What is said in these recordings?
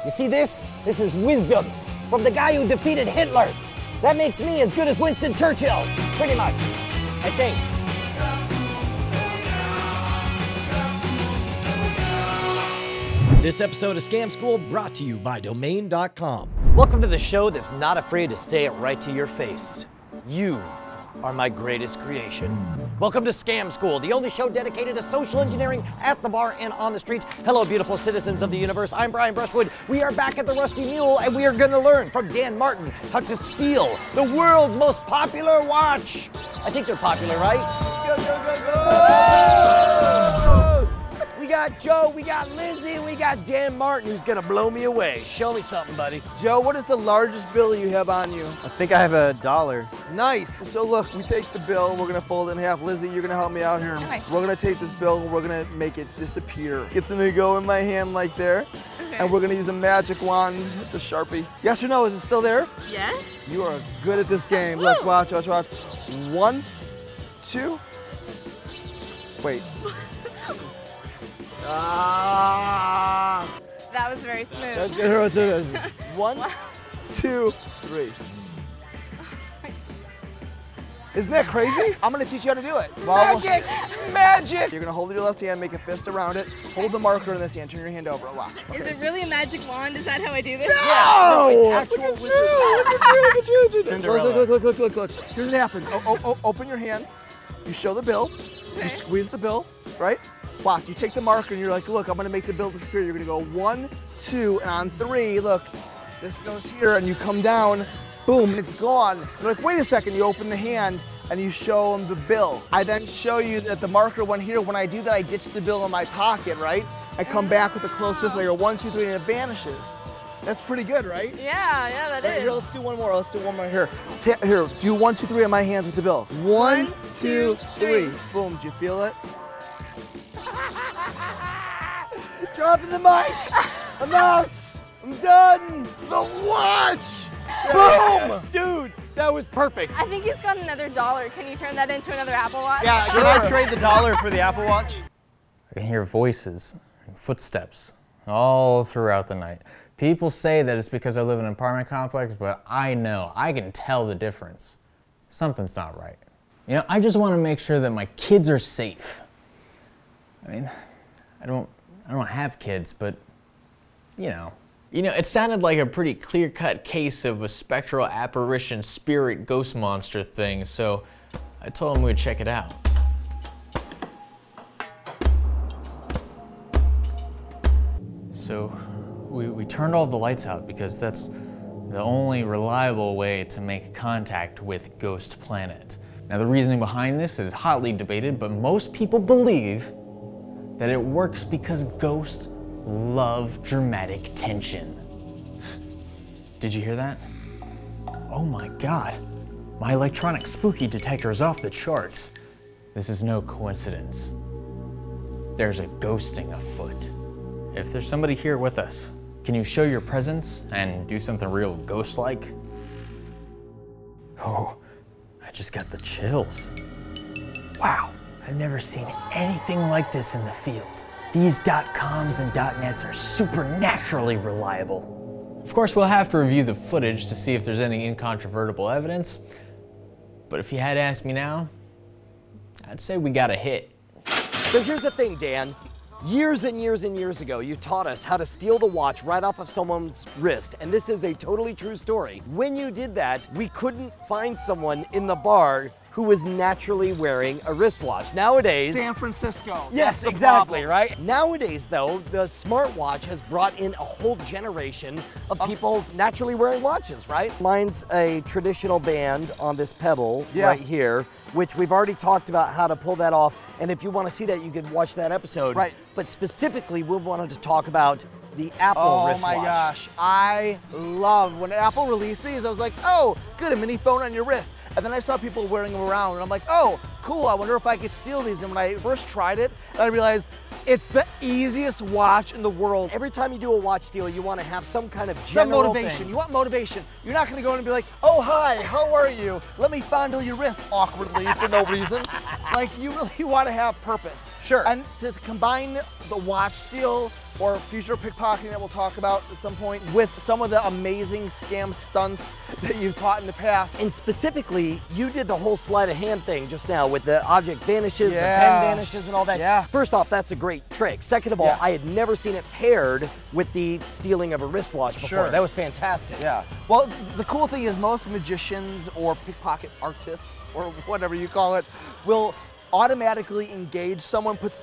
You see this? This is wisdom from the guy who defeated Hitler. That makes me as good as Winston Churchill, pretty much, I think. This episode of Scam School brought to you by Domain.com. Welcome to the show that's not afraid to say it right to your face. You are my greatest creation. Welcome to Scam School, the only show dedicated to social engineering at the bar and on the streets. Hello, beautiful citizens of the universe. I'm Brushwood. We are back at the Rusty Mule, and we are gonna learn from Dan Martin how to steal the world's most popular watch. I think they're popular, right? Go, go, go, go! We got Joe, we got Lizzie, we got Dan Martin, who's gonna blow me away. Show me something, buddy. Joe, what is the largest bill you have on you? I think I have $1. Nice. So look, we take the bill, we're gonna fold it in half. Lizzie, you're gonna help me out here. Okay. We're gonna take this bill, we're gonna make it disappear. It's gonna go in my hand like there. Okay. And we're gonna use a magic wand, the Sharpie. Yes or no, is it still there? Yes. You are good at this game. Woo. Look, watch. 1, 2, wait. That was very smooth. That's good. 1, 2, 3. Isn't that crazy? I'm gonna teach you how to do it. Magic! Magic! You're gonna hold your left hand, make a fist around it, hold the marker in this hand, turn your hand over, watch. Okay. Is it really a magic wand? Is that how I do this? No! It's actual wizard. Look at you. Cinderella. Look. Here's what happens. Open your hand. You show the bill. Okay. You squeeze the bill, right? Watch, you take the marker and you're like, look, I'm gonna make the bill disappear. You're gonna go 1, 2, and on 3, look, this goes here and you come down, boom, and it's gone. You're like, wait a second, you open the hand and you show them the bill. I then show you that the marker went here. When I do that, I ditch the bill in my pocket, right? I come back with the closest layer, 1, 2, 3, and it vanishes. That's pretty good, right? Yeah, that Right, is. here, let's do one more. Here, do 1, 2, 3 on my hands with the bill. 1, 2, 3. Boom, did you feel it? Dropping the mic. I'm out. I'm done. The watch. Boom. Dude, that was perfect. I think he's got another $1. Can you turn that into another Apple Watch? Yeah, can I trade the $1 for the Apple Watch? I can hear voices and footsteps all throughout the night. People say that it's because I live in an apartment complex, but I know, I can tell the difference. Something's not right. You know, I just want to make sure that my kids are safe. I mean, I don't have kids, but you know. You know, it sounded like a pretty clear-cut case of a spectral apparition spirit ghost monster thing, so I told him we'd check it out. So we turned all the lights out because that's the only reliable way to make contact with Ghost Planet. Now the reasoning behind this is hotly debated, but most people believe that it works because ghosts love dramatic tension. Did you hear that? Oh my God, my electronic spooky detector is off the charts. This is no coincidence. There's a ghosting afoot. If there's somebody here with us, can you show your presence and do something real ghost-like? Oh, I just got the chills. Wow, I've never seen anything like this in the field. These .coms and .nets are supernaturally reliable. Of course, we'll have to review the footage to see if there's any incontrovertible evidence, but if you had asked me now, I'd say we got a hit. So here's the thing, Dan. Years and years and years ago, you taught us how to steal the watch right off of someone's wrist, and this is a totally true story. When you did that, we couldn't find someone in the bar who was naturally wearing a wristwatch. Nowadays— San Francisco. Yes, exactly, right? Nowadays, though, the smartwatch has brought in a whole generation of people naturally wearing watches, right? Mine's a traditional band on this pebble right here, which we've already talked about how to pull that off. And if you want to see that, you can watch that episode. Right. But specifically, we wanted to talk about the Apple wristwatch. Oh my gosh, I love when Apple released these. I was like, oh, good, a mini phone on your wrist. And then I saw people wearing them around, and I'm like, oh, cool, I wonder if I could steal these. And when I first tried it, And I realized it's the easiest watch in the world. Every time you do a watch steal, you want to have some kind of Some general motivation. thing. You want motivation. You're not going to go in and be like, oh, hi, how are you? Let me fondle your wrist awkwardly for no reason. Like, you really want to have purpose. Sure. And to combine the watch steal or future pickpocketing that we'll talk about at some point with some of the amazing scam stunts that you've taught in the past. And specifically, you did the whole sleight of hand thing just now with the object vanishes, the Yeah. pen vanishes, and all that. Yeah. First off, that's a great trick. Second of all, Yeah. I had never seen it paired with the stealing of a wristwatch before. Sure. That was fantastic. Yeah. Well, the cool thing is most magicians or pickpocket artists or whatever you call it will automatically engage someone, put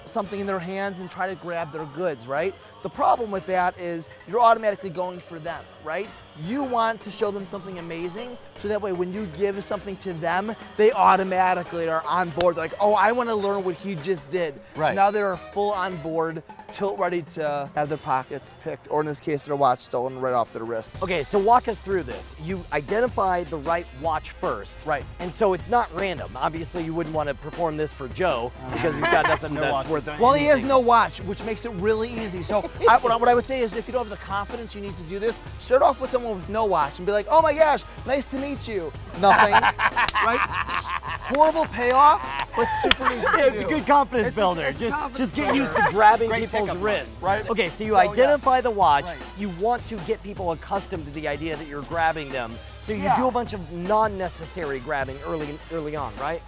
something in their hands and try to grab their goods, right? The problem with that is you're automatically going for them, right? You want to show them something amazing, so that way when you give something to them, they automatically are on board. They're like, oh, I want to learn what he just did. Right. So now they're full on board, tilt ready to have their pockets picked, or in this case, their watch stolen right off their wrist. Okay, so walk us through this. You identify the right watch first. Right. And so it's not random. Obviously, you wouldn't want to perform this for Joe because he's got nothing that's worth it. Well, he has no watch, which makes it really easy. So what I would say is if you don't have the confidence you need to do this, start off with someone with no watch and be like, oh my gosh, nice to meet you. Nothing, right? Horrible payoff, but super easy to do. It's a good confidence builder. Just get used to grabbing people's wrists. Right. Okay, so you So, identify the watch. Right. You want to get people accustomed to the idea that you're grabbing them. So you Yeah. do a bunch of non-necessary grabbing early on, right?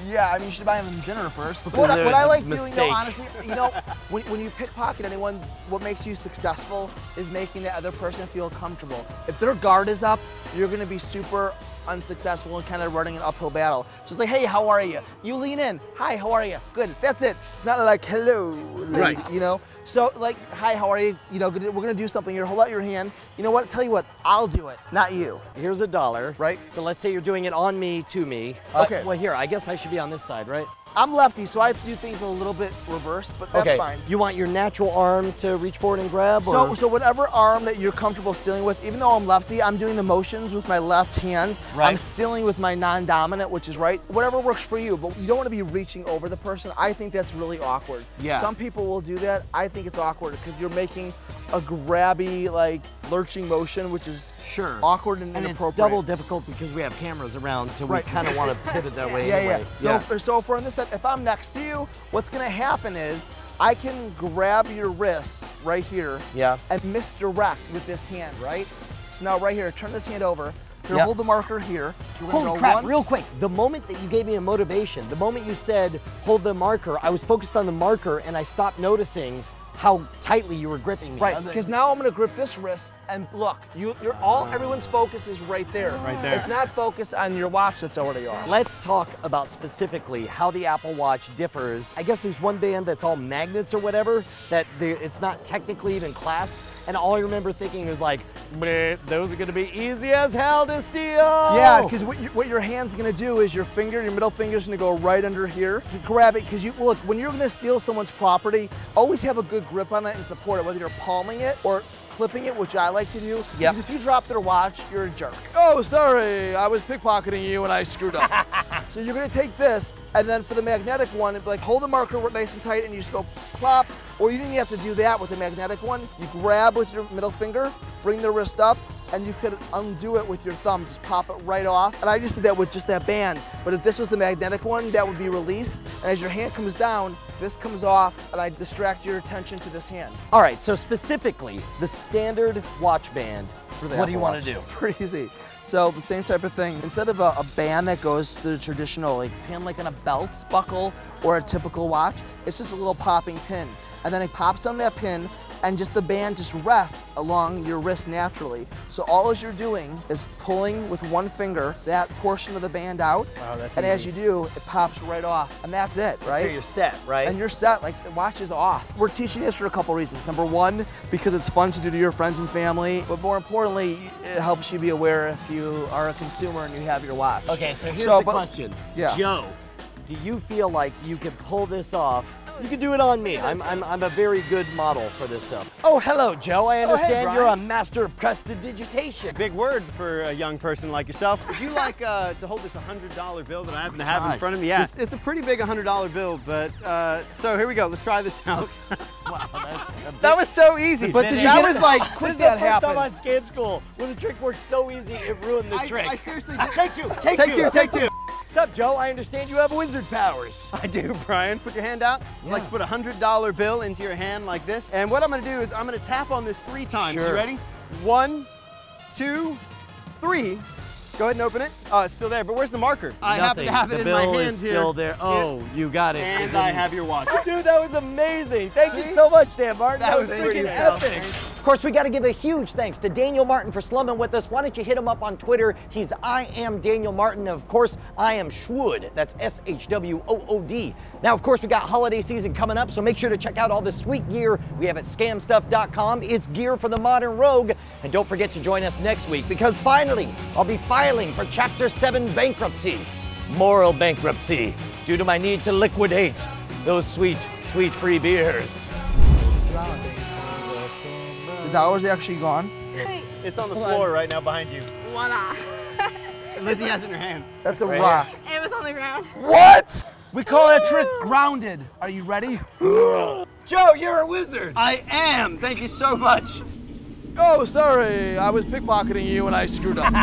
Yeah, I mean, you should buy them dinner first. Because What I there's a like doing, mistake. though, honestly, you know, when you pickpocket anyone, what makes you successful is making the other person feel comfortable. If their guard is up, you're gonna be super unsuccessful and kind of running an uphill battle. So it's like, hey, how are you? You lean in. Hi, how are you? Good. That's it. It's not like, hello, lady, you know? So like, hi, how are you? You know, we're gonna do something here. Hold out your hand. You know what? Tell you what, I'll do it, not you. Here's $1. Right. So let's say you're doing it on me, to me. Okay. Well, here, I guess I should be on this side, right? I'm lefty, so I do things a little bit reversed, but that's okay. fine. You want your natural arm to reach forward and grab? Or? So whatever arm that you're comfortable stealing with, even though I'm lefty, I'm doing the motions with my left hand. Right. I'm stealing with my non-dominant, which is right. Whatever works for you, but you don't want to be reaching over the person. I think that's really awkward. Yeah. Some people will do that. I think it's awkward because you're making a grabby, like, lurching motion, which is Sure. awkward and And inappropriate. it's double difficult because we have cameras around, so Right. we kind of want to fit it that way Yeah, anyway. yeah. So for on this side, if I'm next to you, what's gonna happen is I can grab your wrist right here Yeah. and misdirect with this hand, right? So now right here, turn this hand over. Here, Yeah. hold the marker here. So we're gonna Holy go crap, one. real quick, the moment that you gave me a motivation, the moment you said, hold the marker, I was focused on the marker and I stopped noticing how tightly you were gripping me. Right, because now I'm gonna grip this wrist and look, everyone's focus is right there. Right there. It's not focused on your watch that's already off. Let's talk about specifically how the Apple Watch differs. I guess there's one band that's all magnets or whatever, that it's not technically even clasped. And all I remember thinking was like, "Bleh, those are gonna be easy as hell to steal." Yeah, because what your hand's gonna do is your middle finger's gonna go right under here to grab it. Because look, when you're gonna steal someone's property, always have a good grip on it and support it, whether you're palming it or clipping it, which I like to do. Because if you drop their watch, you're a jerk. Oh, sorry, I was pickpocketing you and I screwed up. So you're gonna take this, and then for the magnetic one, it'd be like hold the marker nice and tight, and you just go plop. Or you didn't have to do that with the magnetic one. You grab with your middle finger, bring the wrist up, and you could undo it with your thumb, just pop it right off. And I just did that with just that band. But if this was the magnetic one, that would be released. And as your hand comes down, this comes off, and I distract your attention to this hand. All right, so specifically, the standard watch band, what do you want to do? Pretty easy. So the same type of thing. Instead of a band that goes to the traditional like pin like on a belt buckle or a typical watch, it's just a little popping pin. And then it pops on that pin and just the band just rests along your wrist naturally. So all you're doing is pulling with one finger that portion of the band out. Wow, that's and as easy. you do, it pops right off. And that's it, right? So you're set, right? And you're set, like the watch is off. We're teaching this for a couple reasons. Number one, because it's fun to do to your friends and family, but more importantly, it helps you be aware if you are a consumer and you have your watch. Okay, so here's the but- question. Yeah. Joe, do you feel like you could pull this off You can do it on me. I'm a very good model for this stuff. Oh, hello, Joe. I understand you're a master of prestidigitation. Big word for a young person like yourself. Would you like to hold this $100 bill that I happen to have in front of me? Yeah, it's a pretty big $100 bill, but so here we go. Let's try this out. Wow, that was so easy. But did you that get was it? like, Quick This is that the first time happened. on Scam School when the trick worked so easy it ruined the trick. I seriously did. Take two. Take two. What's up, Joe? I understand you have wizard powers. I do, Brian. Put your hand out. I'd like to put a $100 bill into your hand like this. And what I'm gonna do is I'm gonna tap on this 3 times. Sure. You ready? 1, 2, 3. Go ahead and open it. Oh, it's still there, but where's the marker? I happen to have it in my bill hand is here. still there. Oh, you got it. And I have your watch. Dude, that was amazing. Thank you See? so much, Dan Martin. That was freaking pretty epic. Of course, we got to give a huge thanks to Daniel Martin for slumming with us. Why don't you hit him up on Twitter? He's I am Daniel Martin. Of course, I am Shwood. That's SHWOOD. Now, of course, we got holiday season coming up, so make sure to check out all the sweet gear we have at scamstuff.com. It's gear for the modern rogue. And don't forget to join us next week because finally, I'll be filing for Chapter 7 bankruptcy. Moral bankruptcy due to my need to liquidate those sweet, sweet free beers. The dollar's actually gone. Wait, It's on the floor right now behind you. voila. Lizzie has it in her hand. That's a Right rock. It was on the ground. What? We call that trick grounded. Are you ready? Joe, you're a wizard. I am. Thank you so much. Oh, sorry. I was pickpocketing you and I screwed up.